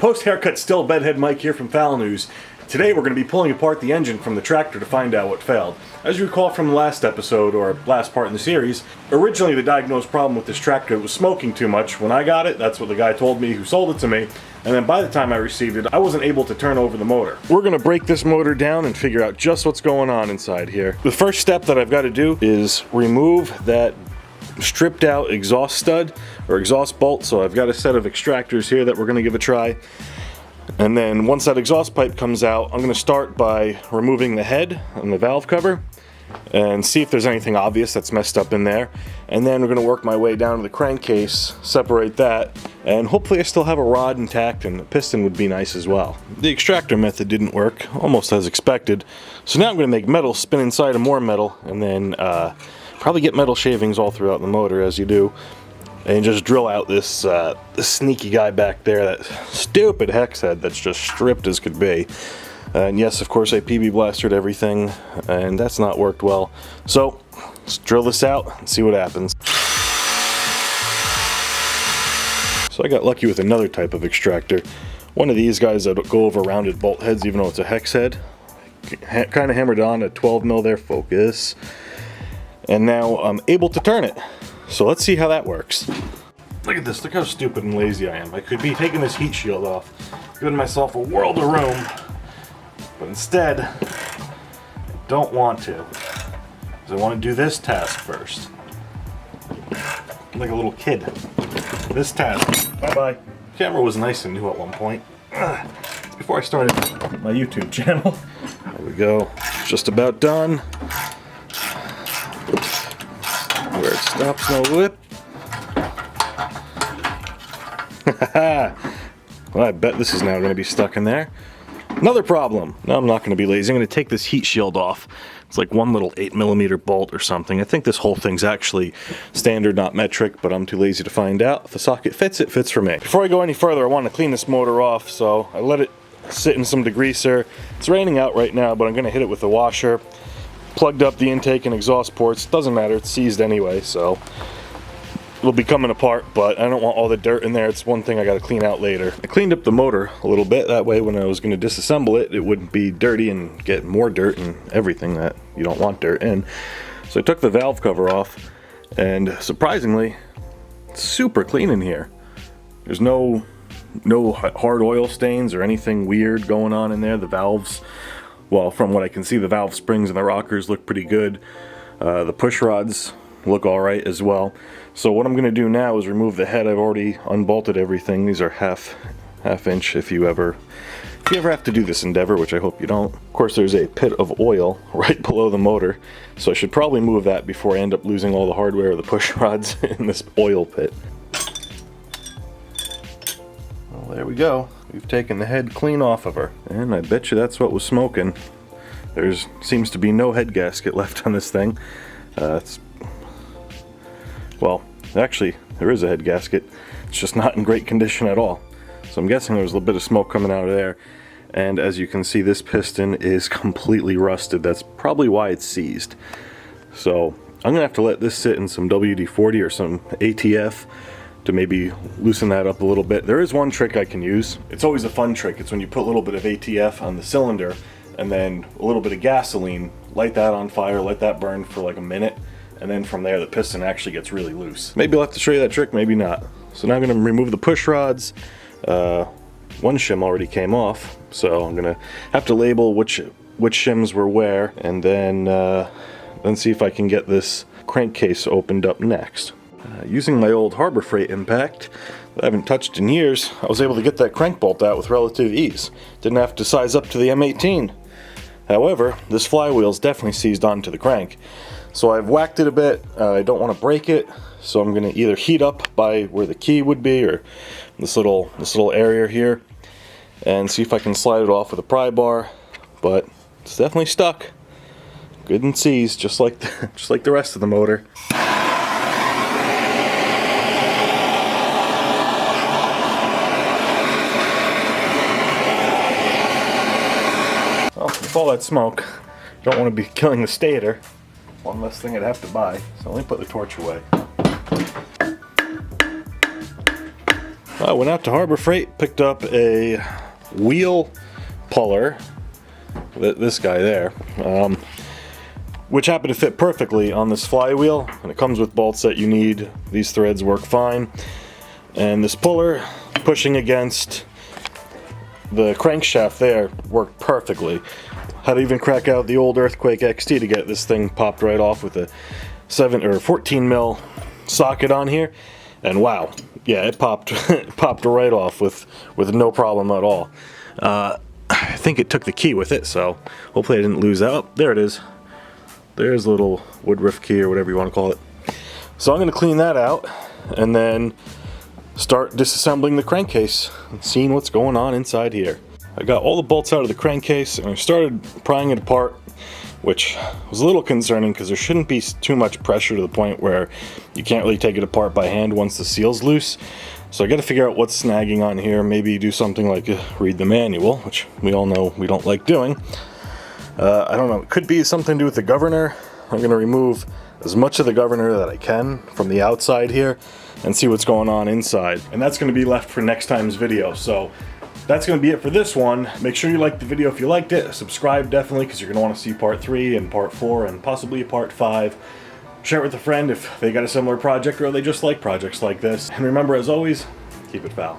Post-haircut still bedhead Mike here from Foul News. Today we're going to be pulling apart the engine from the tractor to find out what failed. As you recall from the last episode, or last part in the series, originally the diagnosed problem with this tractor was smoking too much. When I got it, that's what the guy told me who sold it to me, and then by the time I received it, I wasn't able to turn over the motor. We're going to break this motor down and figure out just what's going on inside here. The first step that I've got to do is remove that stripped out exhaust stud or exhaust bolt. So I've got a set of extractors here that we're going to give a try. And then once that exhaust pipe comes out, I'm going to start by removing the head and the valve cover and see if there's anything obvious that's messed up in there. And then we're going to work my way down to the crankcase, separate that, and hopefully I still have a rod intact, and the piston would be nice as well. The extractor method didn't work, almost as expected. So now I'm going to make metal spin inside of more metal, and then probably get metal shavings all throughout the motor as you do, and just drill out this sneaky guy back there, that stupid hex head that's just stripped as could be. And yes, of course, I PB blastered everything, and that's not worked well. So let's drill this out and see what happens. So I got lucky with another type of extractor. One of these guys that go over rounded bolt heads, even though it's a hex head. Kind of hammered on a 12 mil there, focus. And now I'm able to turn it. So let's see how that works. Look at this, look how stupid and lazy I am. I could be taking this heat shield off, giving myself a world of room, but instead, I don't want to. Because I want to do this task first. I'm like a little kid. This task, bye-bye. Camera was nice and new at one point. It's before I started my YouTube channel. There we go, it's just about done. Where it stops, no whip. Well, I bet this is now going to be stuck in there. Another problem. No, I'm not going to be lazy. I'm going to take this heat shield off. It's like one little 8mm bolt or something. I think this whole thing's actually standard, not metric, but I'm too lazy to find out. If the socket fits, it fits for me. Before I go any further, I want to clean this motor off, so I let it sit in some degreaser. It's raining out right now, but I'm going to hit it with a washer. Plugged up the intake and exhaust ports. Doesn't matter, it's seized anyway, so it'll be coming apart, but I don't want all the dirt in there. It's one thing I got to clean out later. I cleaned up the motor a little bit, that way when I was going to disassemble it, it wouldn't be dirty and get more dirt and everything that you don't want dirt in. So I took the valve cover off, and surprisingly, it's super clean in here. There's no hard oil stains or anything weird going on in there. The valves, well, from what I can see, the valve springs and the rockers look pretty good. The push rods look alright as well. So what I'm going to do now is remove the head. I've already unbolted everything. These are half inch if you ever have to do this endeavor, which I hope you don't. Of course, there's a pit of oil right below the motor, so I should probably move that before I end up losing all the hardware or the push rods in this oil pit. Well, there we go. We've taken the head clean off of her, and I bet you that's what was smoking. There seems to be no head gasket left on this thing. Well, actually, there is a head gasket. It's just not in great condition at all. So I'm guessing there was a little bit of smoke coming out of there. And as you can see, this piston is completely rusted. That's probably why it's seized. So I'm gonna have to let this sit in some WD-40 or some ATF to maybe loosen that up a little bit. There is one trick I can use. It's always a fun trick. It's when you put a little bit of ATF on the cylinder and then a little bit of gasoline, light that on fire, let that burn for like a minute, and then from there the piston actually gets really loose. Maybe I'll have to show you that trick, maybe not. So now I'm going to remove the push rods. One shim already came off, so I'm going to have to label which shims were where, and then see if I can get this crankcase opened up next. Using my old Harbor Freight impact that I haven't touched in years, I was able to get that crank bolt out with relative ease. Didn't have to size up to the M18. However, this flywheel is definitely seized onto the crank. So I've whacked it a bit. I don't want to break it, so I'm going to either heat up by where the key would be, or this little area here, and see if I can slide it off with a pry bar. But it's definitely stuck, good and seized, just like the rest of the motor. Well, with all that smoke, don't want to be killing the stator. One less thing I'd have to buy, so let me put the torch away. I went out to Harbor Freight, picked up a wheel puller, this guy there, which happened to fit perfectly on this flywheel, and it comes with bolts that you need. These threads work fine, and this puller pushing against the crankshaft there worked perfectly. Had to even crack out the old Earthquake XT to get this thing popped right off with a 14 mil socket on here, and wow, yeah, it popped it popped right off with no problem at all. I think it took the key with it, so hopefully I didn't lose that. Oh, there it is. There's a little woodruff key or whatever you want to call it. So I'm going to clean that out and then start disassembling the crankcase and seeing what's going on inside here. I got all the bolts out of the crankcase and I started prying it apart, which was a little concerning because there shouldn't be too much pressure to the point where you can't really take it apart by hand once the seal's loose. So I got to figure out what's snagging on here. Maybe do something like read the manual, which we all know we don't like doing. I don't know, it could be something to do with the governor. I'm going to remove as much of the governor that I can from the outside here and see what's going on inside. And that's going to be left for next time's video. So that's going to be it for this one. Make sure you like the video if you liked it. Subscribe definitely, because you're going to want to see part 3 and part 4 and possibly a part 5. Share it with a friend if they got a similar project or they just like projects like this. And remember, as always, keep it foul.